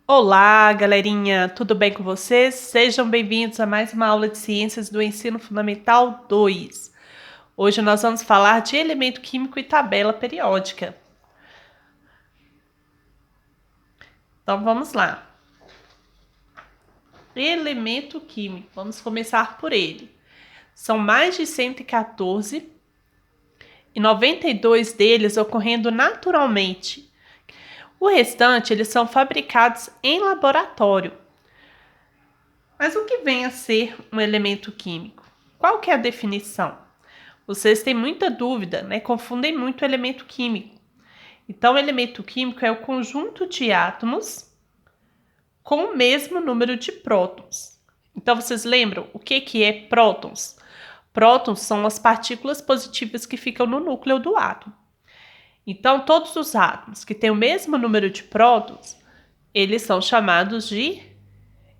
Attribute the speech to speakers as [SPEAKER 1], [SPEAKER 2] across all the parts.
[SPEAKER 1] Olá, galerinha, tudo bem com vocês? Sejam bem-vindos a mais uma aula de Ciências do Ensino Fundamental 2. Hoje nós vamos falar de elemento químico e tabela periódica. Então vamos lá. Elemento químico, vamos começar por ele. São mais de 114 e 92 deles ocorrendo naturalmente. O restante, eles são fabricados em laboratório. Mas o que vem a ser um elemento químico? Qual que é a definição? Vocês têm muita dúvida, né? Confundem muito o elemento químico. Então, o elemento químico é o conjunto de átomos com o mesmo número de prótons. Então, vocês lembram o que é prótons? Prótons são as partículas positivas que ficam no núcleo do átomo. Então, todos os átomos que têm o mesmo número de prótons, eles são chamados de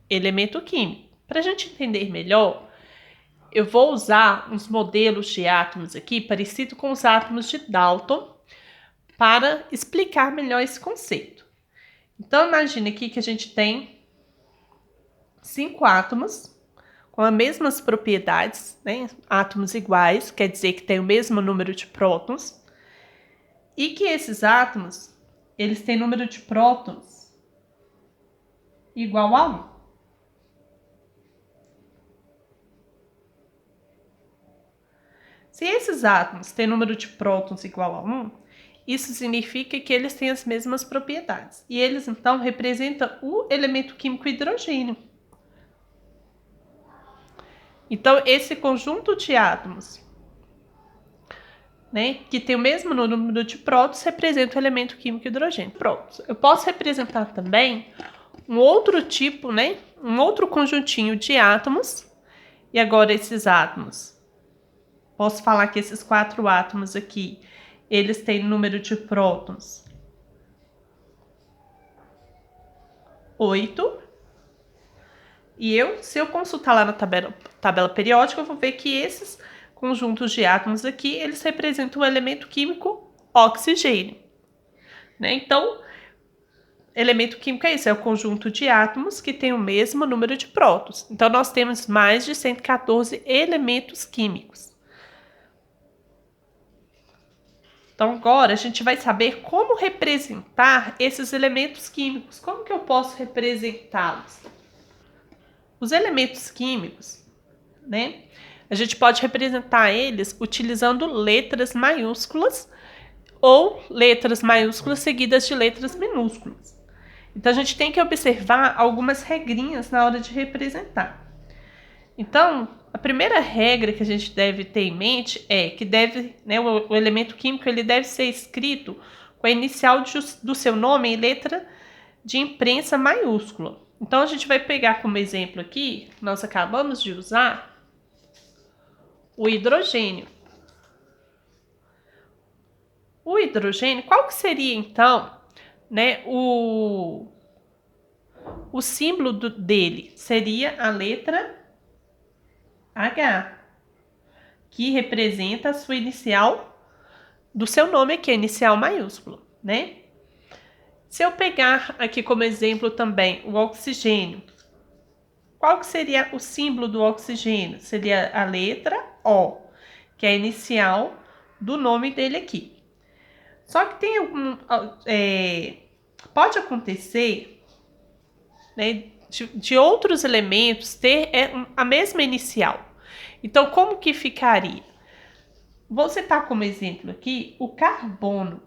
[SPEAKER 1] elemento químico. Para a gente entender melhor, eu vou usar uns modelos de átomos aqui, parecido com os átomos de Dalton, para explicar melhor esse conceito. Então, imagine aqui que a gente tem 5 átomos com as mesmas propriedades, né? Átomos iguais, quer dizer que tem o mesmo número de prótons, e que esses átomos, eles têm número de prótons igual a 1. Se esses átomos têm número de prótons igual a 1, isso significa que eles têm as mesmas propriedades. E eles, então, representam o elemento químico hidrogênio. Então, esse conjunto de átomos, né, que tem o mesmo número de prótons, representa o elemento químico hidrogênio. Pronto. Eu posso representar também um outro tipo, né, um outro conjuntinho de átomos. E agora esses átomos, posso falar que esses 4 átomos aqui, eles têm número de prótons 8. E se eu consultar lá na tabela periódica, eu vou ver que esses conjuntos de átomos aqui, eles representam o elemento químico oxigênio. Né? Então, elemento químico é isso, é o conjunto de átomos que tem o mesmo número de prótons. Então, nós temos mais de 114 elementos químicos. Então, agora a gente vai saber como representar esses elementos químicos. Como que eu posso representá-los? Os elementos químicos, né? A gente pode representar eles utilizando letras maiúsculas ou letras maiúsculas seguidas de letras minúsculas. Então, a gente tem que observar algumas regrinhas na hora de representar. Então, a primeira regra que a gente deve ter em mente é que o elemento químico ele deve ser escrito com a inicial do seu nome em letra de imprensa maiúscula. Então, a gente vai pegar como exemplo aqui, nós acabamos de usar o hidrogênio. O hidrogênio, qual que seria então, né, o símbolo dele? Seria a letra H, que representa a sua inicial do seu nome aqui, a inicial maiúscula, né? Se eu pegar aqui como exemplo também o oxigênio, qual que seria o símbolo do oxigênio? Seria a letra O, que é a inicial do nome dele aqui. Só que tem pode acontecer, né, de outros elementos ter a mesma inicial. Então, como que ficaria? Vou citar como exemplo aqui o carbono.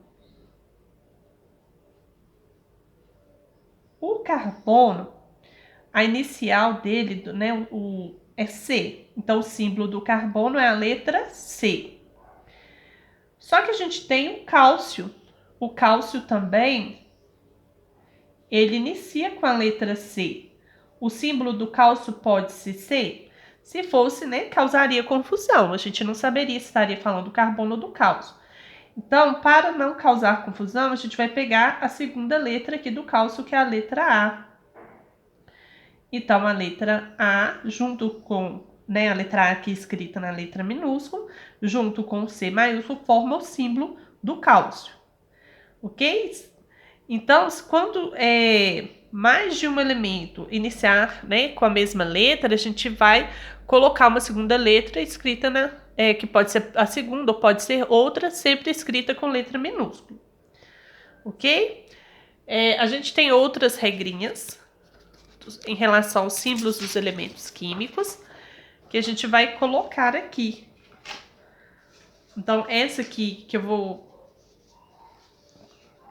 [SPEAKER 1] O carbono, a inicial dele, né, é C. Então, o símbolo do carbono é a letra C. Só que a gente tem o cálcio. O cálcio também, ele inicia com a letra C. O símbolo do cálcio pode ser C? Se fosse, né, causaria confusão. A gente não saberia se estaria falando do carbono ou do cálcio. Então, para não causar confusão, a gente vai pegar a segunda letra aqui do cálcio, que é a letra A. Então, a letra A, junto com, né, a letra A aqui escrita na letra minúscula, junto com o C maiúsculo, forma o símbolo do cálcio. Ok? Então, quando mais de um elemento iniciar, né, com a mesma letra, a gente vai colocar uma segunda letra escrita que pode ser a segunda ou pode ser outra, sempre escrita com letra minúscula. Ok? A gente tem outras regrinhas em relação aos símbolos dos elementos químicos que a gente vai colocar aqui. Então, essa aqui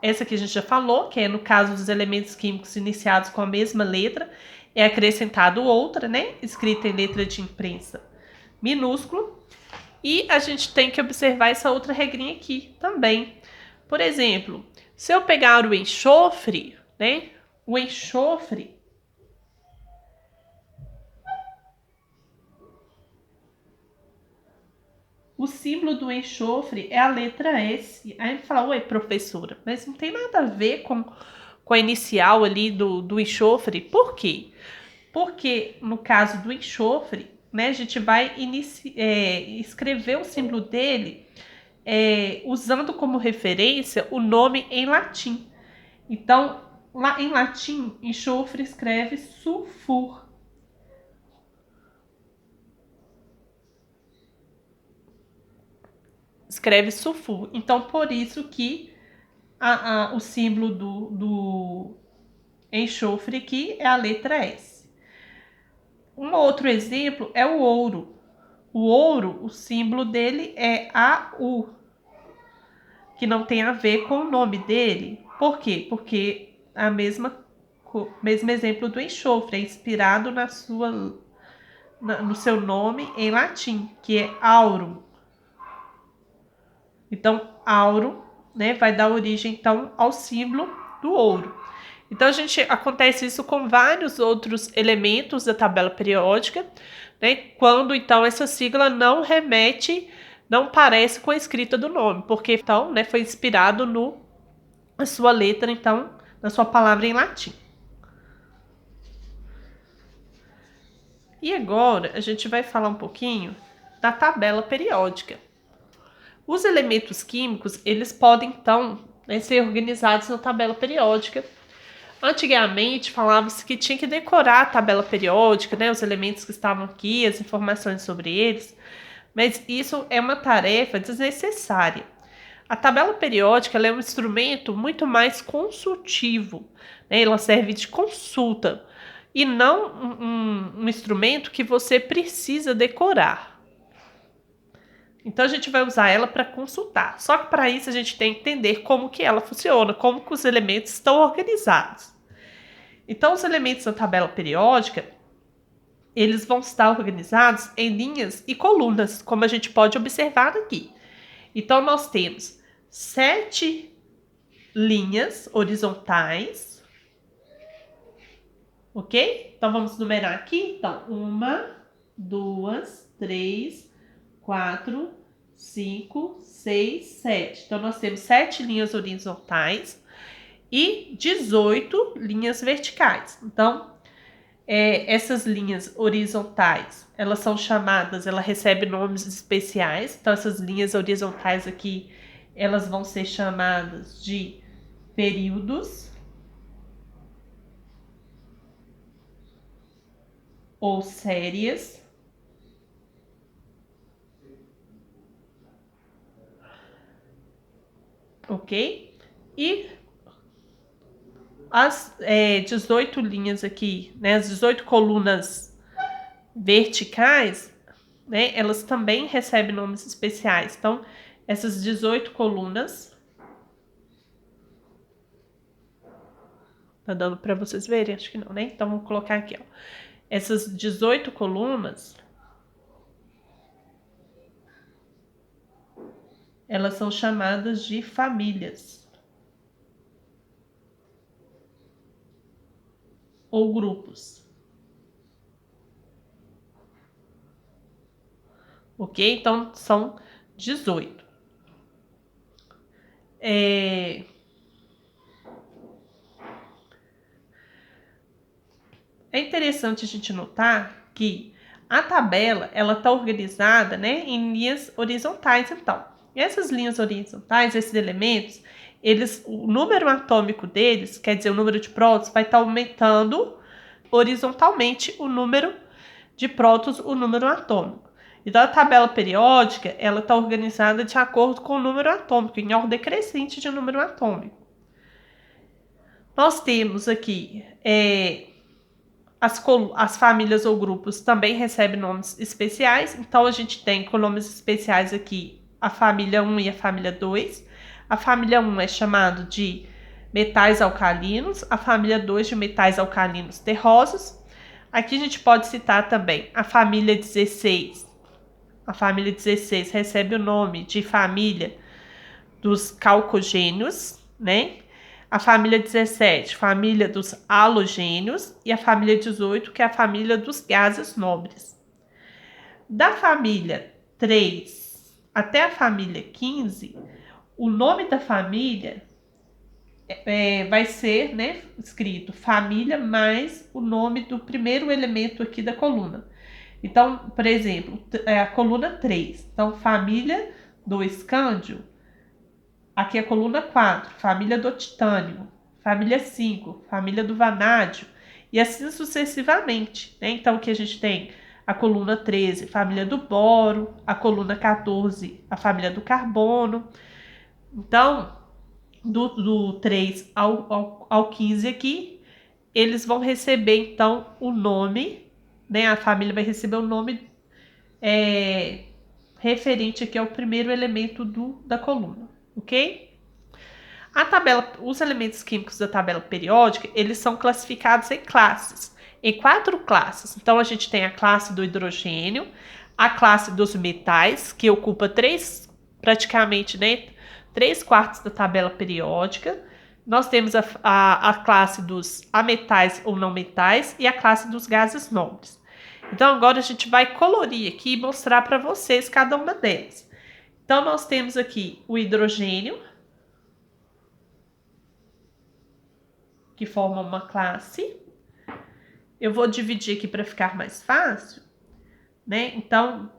[SPEAKER 1] a gente já falou, que é no caso dos elementos químicos iniciados com a mesma letra, é acrescentado outra, né? Escrita em letra de imprensa minúsculo. E a gente tem que observar essa outra regrinha aqui também. Por exemplo, se eu pegar o enxofre, né? O enxofre, o símbolo do enxofre é a letra S. Aí fala, oi, professora, mas não tem nada a ver com a inicial ali do enxofre. Por quê? Porque no caso do enxofre, né, a gente vai escrever o símbolo dele usando como referência o nome em latim. Então, lá em latim, enxofre escreve sulfur. Escreve sulfur. Então, por isso que o símbolo do enxofre aqui é a letra S. Um outro exemplo é o ouro. O ouro, o símbolo dele é AU, que não tem a ver com o nome dele. Por quê? Porque mesmo exemplo do enxofre, é inspirado no seu nome em latim, que é aurum. Então, aurum, né, vai dar origem então ao símbolo do ouro. Então, acontece isso com vários outros elementos da tabela periódica, né, quando então essa sigla não parece com a escrita do nome, porque então, né, foi inspirado na sua letra, então, na sua palavra em latim. E agora a gente vai falar um pouquinho da tabela periódica. Os elementos químicos, eles podem então, né, ser organizados na tabela periódica. Antigamente falava-se que tinha que decorar a tabela periódica, né, os elementos que estavam aqui, as informações sobre eles, mas isso é uma tarefa desnecessária. A tabela periódica ela é um instrumento muito mais consultivo, né, ela serve de consulta e não um instrumento que você precisa decorar. Então a gente vai usar ela para consultar. Só que para isso a gente tem que entender como que ela funciona, como que os elementos estão organizados. Então os elementos da tabela periódica, eles vão estar organizados em linhas e colunas, como a gente pode observar aqui. Então nós temos 7 linhas horizontais, ok? Então vamos numerar aqui. Então 1, 2, 3, 4, 5, 6, 7. Então nós temos 7 linhas horizontais e 18 linhas verticais. Então, essas linhas horizontais, elas recebem nomes especiais. Então, essas linhas horizontais aqui, elas vão ser chamadas de períodos ou séries. Ok? E as 18 linhas aqui, né, as 18 colunas verticais, né, elas também recebem nomes especiais. Então, essas 18 colunas, tá dando para vocês verem? Acho que não, né? Então, vamos colocar aqui, ó. Essas 18 colunas, elas são chamadas de famílias ou grupos. Ok? Então, são 18. É interessante a gente notar que a tabela, ela está organizada, né, em linhas horizontais, então. Essas linhas horizontais, esses elementos, o número atômico deles, quer dizer, o número de prótons, vai estar aumentando horizontalmente o número de prótons, o número atômico. Então, a tabela periódica, ela está organizada de acordo com o número atômico, em ordem crescente de número atômico. Nós temos aqui as famílias ou grupos também recebem nomes especiais. Então, a gente tem com nomes especiais aqui a família 1 e a família 2. A família 1 é chamado de metais alcalinos, a família 2 de metais alcalinos terrosos. Aqui a gente pode citar também a família 16. A família 16 recebe o nome de família dos calcogênios, né? A família 17, família dos halogênios, e a família 18, que é a família dos gases nobres. Da família 3 até a família 15, o nome da família vai ser, né, escrito família mais o nome do primeiro elemento aqui da coluna. Então, por exemplo, a coluna 3. Então, família do escândio. Aqui é a coluna 4, família do titânio. Família 5, família do vanádio. E assim sucessivamente, né? Então, aqui a gente tem a coluna 13, família do boro. A coluna 14, a família do carbono. Então, do 3 ao 15 aqui, eles vão receber, então, o nome, né? A família vai receber o nome referente aqui ao primeiro elemento da coluna, ok? Os elementos químicos da tabela periódica, eles são classificados em 4 classes. Então, a gente tem a classe do hidrogênio, a classe dos metais, que ocupa praticamente, né, 3/4 da tabela periódica. Nós temos a classe dos ametais ou não metais e a classe dos gases nobres. Então, agora a gente vai colorir aqui e mostrar para vocês cada uma delas. Então, nós temos aqui o hidrogênio, que forma uma classe. Eu vou dividir aqui para ficar mais fácil, né? Então,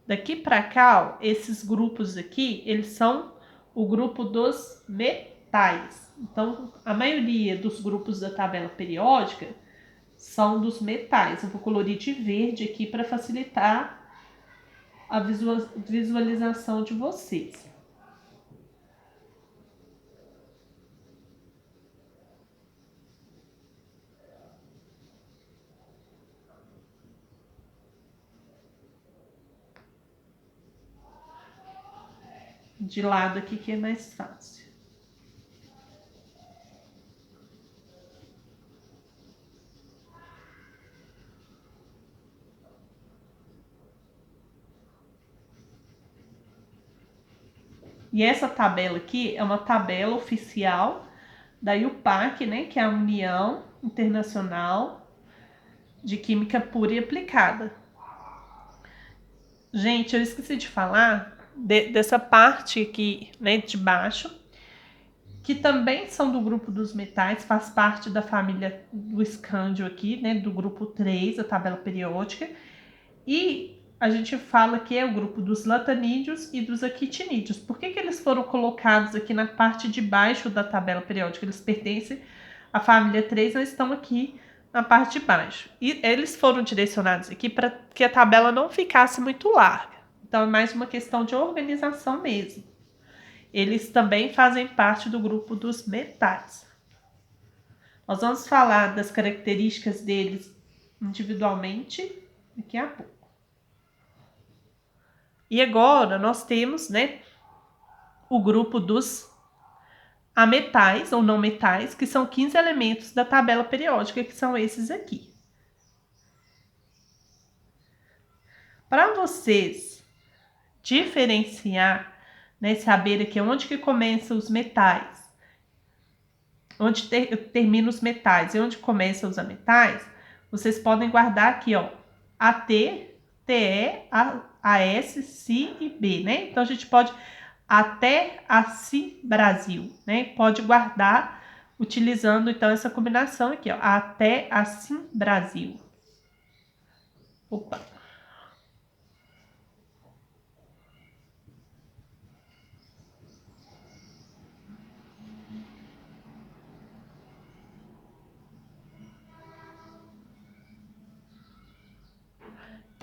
[SPEAKER 1] daqui para cá, ó, esses grupos aqui, eles são o grupo dos metais. Então, a maioria dos grupos da tabela periódica são dos metais. Eu vou colorir de verde aqui para facilitar a visualização de vocês. De lado aqui que é mais fácil. E essa tabela aqui é uma tabela oficial da UPAC, né, que é a União Internacional de Química Pura e Aplicada. Gente, eu esqueci de falar dessa parte aqui, né, de baixo, que também são do grupo dos metais, faz parte da família do escândio aqui, né, do grupo 3, da tabela periódica. E a gente fala que é o grupo dos latanídeos e dos actinídeos. Por que eles foram colocados aqui na parte de baixo da tabela periódica? Eles pertencem à família 3, mas estão aqui na parte de baixo. E eles foram direcionados aqui para que a tabela não ficasse muito larga. Então, é mais uma questão de organização mesmo. Eles também fazem parte do grupo dos metais. Nós vamos falar das características deles individualmente daqui a pouco. E agora nós temos, né, o grupo dos ametais ou não metais, que são 15 elementos da tabela periódica, que são esses aqui. Para vocês diferenciar, né, saber aqui onde que começam os metais, onde termina os metais e onde começam os ametais, vocês podem guardar aqui, ó, AT TE, AS, CI e B, né? Então, a gente pode até assim Brasil, né? Pode guardar utilizando, então, essa combinação aqui, ó. Até assim Brasil. Opa.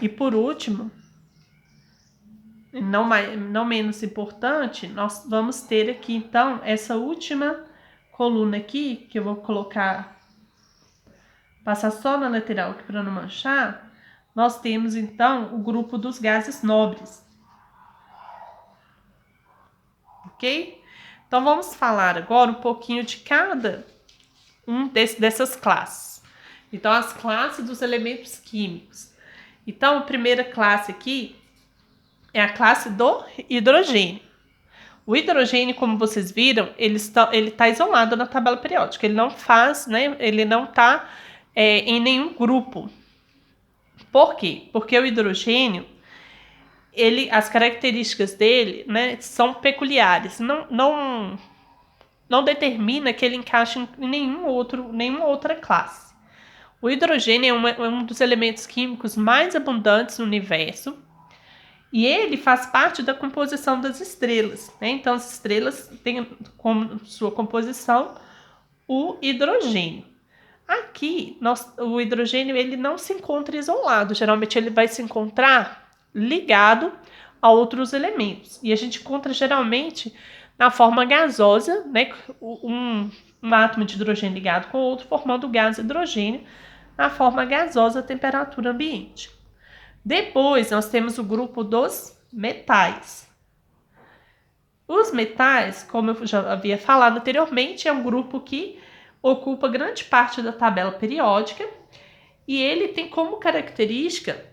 [SPEAKER 1] E por último, não menos importante, nós vamos ter aqui, então, essa última coluna aqui, que eu vou colocar, passar só na lateral aqui para não manchar. Nós temos, então, o grupo dos gases nobres. Ok? Então, vamos falar agora um pouquinho de cada dessas classes. Então, as classes dos elementos químicos. Então, a primeira classe aqui é a classe do hidrogênio. O hidrogênio, como vocês viram, ele está isolado na tabela periódica. Ele não faz, né? Ele não está em nenhum grupo. Por quê? Porque o hidrogênio, as características dele, né, são peculiares. Não determina que ele encaixe em nenhuma outra classe. O hidrogênio é um dos elementos químicos mais abundantes no universo e ele faz parte da composição das estrelas, né? Então, as estrelas têm como sua composição o hidrogênio. Aqui, o hidrogênio ele não se encontra isolado, geralmente ele vai se encontrar ligado a outros elementos. E a gente encontra geralmente na forma gasosa, né? Um átomo de hidrogênio ligado com outro, formando o gás hidrogênio na forma gasosa a temperatura ambiente. Depois, nós temos o grupo dos metais. Os metais, como eu já havia falado anteriormente, é um grupo que ocupa grande parte da tabela periódica e ele tem como característica,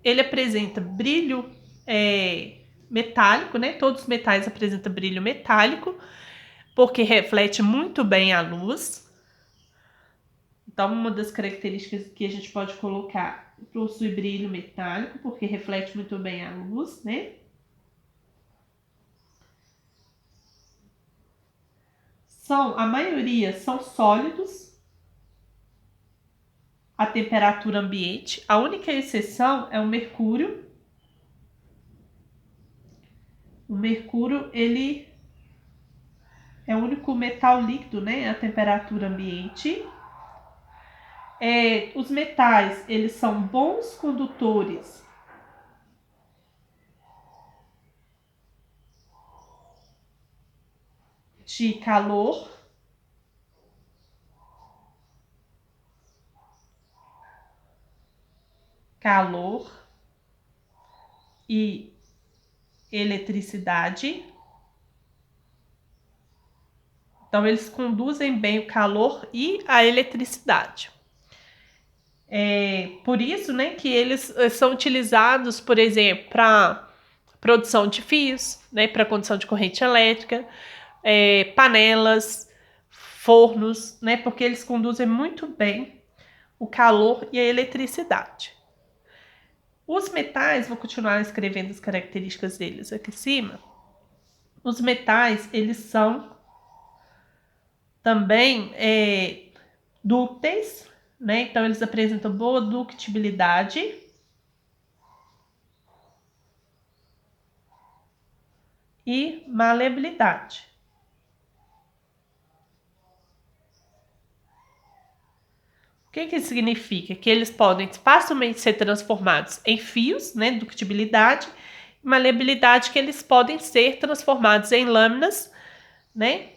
[SPEAKER 1] ele apresenta brilho metálico, né? Todos os metais apresentam brilho metálico, porque reflete muito bem a luz. Então, uma das características que a gente pode colocar, possui brilho metálico, porque reflete muito bem a luz, né? A maioria são sólidos a temperatura ambiente. A única exceção é o mercúrio. O mercúrio, ele é o único metal líquido, né, a temperatura ambiente. Os metais, eles são bons condutores de calor. E eletricidade. Então, eles conduzem bem o calor e a eletricidade. Por isso, né, que eles são utilizados, por exemplo, para produção de fios, né, para condução de corrente elétrica, panelas, fornos, né, porque eles conduzem muito bem o calor e a eletricidade. Os metais, vou continuar escrevendo as características deles aqui em cima. Os metais, eles são também dúcteis, né? Então, eles apresentam boa ductibilidade e maleabilidade. O que isso significa? Que eles podem facilmente ser transformados em fios, né? Ductibilidade, e maleabilidade, que eles podem ser transformados em lâminas, né?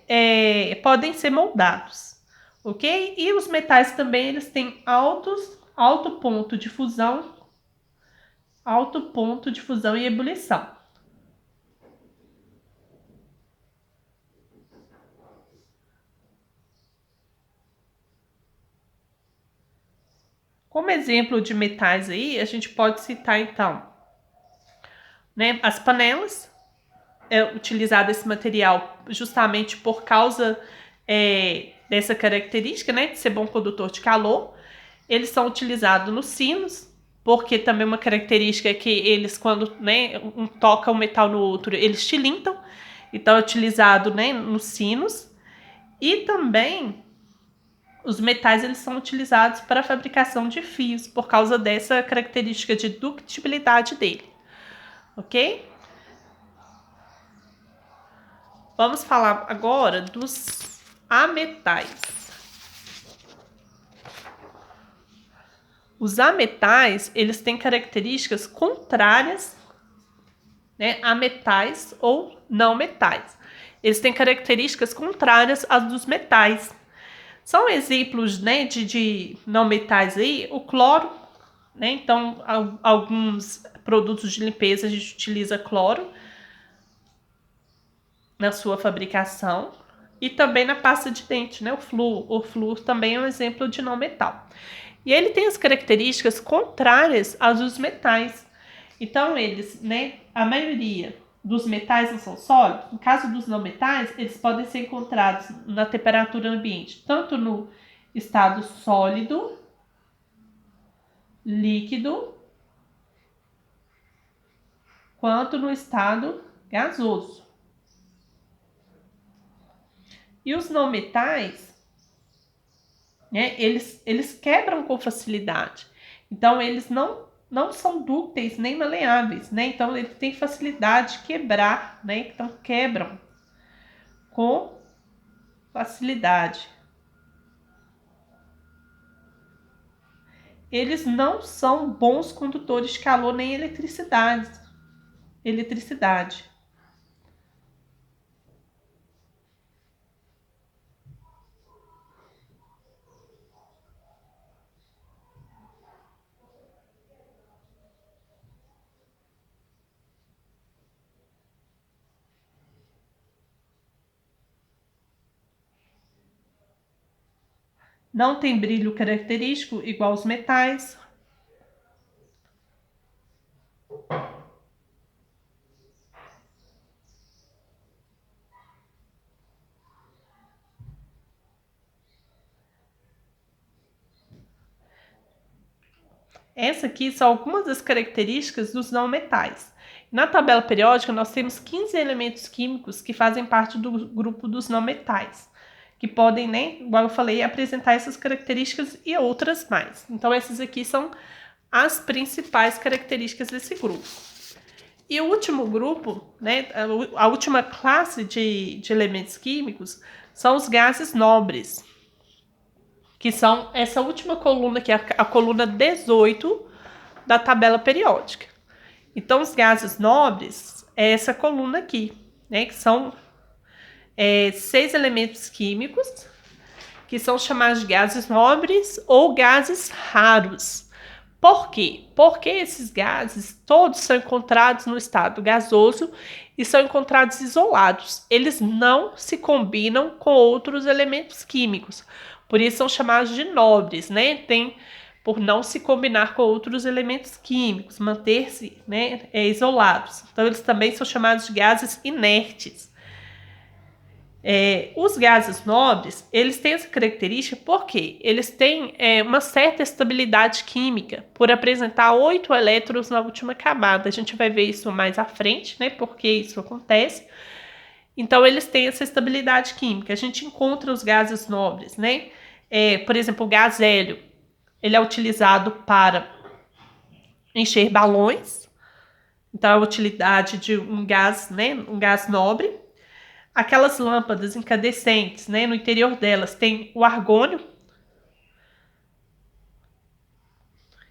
[SPEAKER 1] Podem ser moldados, ok? E os metais também, eles têm alto ponto de fusão e ebulição. Como exemplo de metais aí, a gente pode citar então, né, as panelas. É utilizado esse material justamente por causa dessa característica, né, de ser bom condutor de calor. Eles são utilizados nos sinos, porque também uma característica é que eles, quando, né, um toca um metal no outro, eles tilintam. Então, é utilizado, né, nos sinos. E também os metais eles são utilizados para a fabricação de fios, por causa dessa característica de ductibilidade dele. Ok? Vamos falar agora dos ametais. Os ametais, eles têm características contrárias, né, a metais ou não metais. Eles têm características contrárias às dos metais. São exemplos, né, de não metais aí, o cloro, né? Então, alguns produtos de limpeza a gente utiliza cloro na sua fabricação. E também na pasta de dente, né? O flúor. O flúor também é um exemplo de não metal. E ele tem as características contrárias às dos metais. Então, eles, né, a maioria dos metais não são sólidos. No caso dos não metais, eles podem ser encontrados na temperatura ambiente, tanto no estado sólido, líquido, quanto no estado gasoso. E os não metais, né, eles quebram com facilidade. Então, eles não são dúcteis nem maleáveis, né? Então, eles têm facilidade de quebrar, né? Então, quebram com facilidade. Eles não são bons condutores de calor nem eletricidade. Não tem brilho característico igual aos metais. Essa aqui são algumas das características dos não metais. Na tabela periódica, nós temos 15 elementos químicos que fazem parte do grupo dos não metais, que podem, né, igual eu falei, apresentar essas características e outras mais. Então, essas aqui são as principais características desse grupo. E o último grupo, né, a última classe de elementos químicos são os gases nobres, que são essa última coluna, que é a coluna 18 da tabela periódica. Então, os gases nobres é essa coluna aqui, né, que são 6 elementos químicos, que são chamados de gases nobres ou gases raros. Por quê? Porque esses gases todos são encontrados no estado gasoso e são encontrados isolados. Eles não se combinam com outros elementos químicos. Por isso são chamados de nobres, né? Por não se combinar com outros elementos químicos, manter-se, né, isolados. Então, eles também são chamados de gases inertes. Os gases nobres, eles têm essa característica porque eles têm uma certa estabilidade química por apresentar 8 elétrons na última camada. A gente vai ver isso mais à frente, né? Porque isso acontece. Então, eles têm essa estabilidade química. A gente encontra os gases nobres, né? Por exemplo, o gás hélio, ele é utilizado para encher balões. Então, a utilidade de um gás, né? Um gás nobre. Aquelas lâmpadas incandescentes, né, no interior delas tem o argônio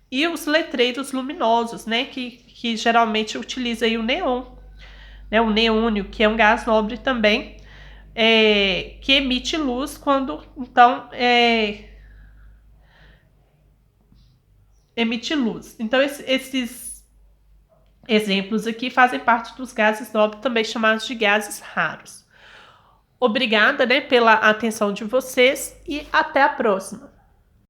[SPEAKER 1] e os letreiros luminosos, né, que geralmente utiliza aí o neon, né, o neônio, que é um gás nobre também, que emite luz quando, então, emite luz. Então, esses exemplos aqui fazem parte dos gases nobres, também chamados de gases raros. Obrigada, né, pela atenção de vocês e até a próxima.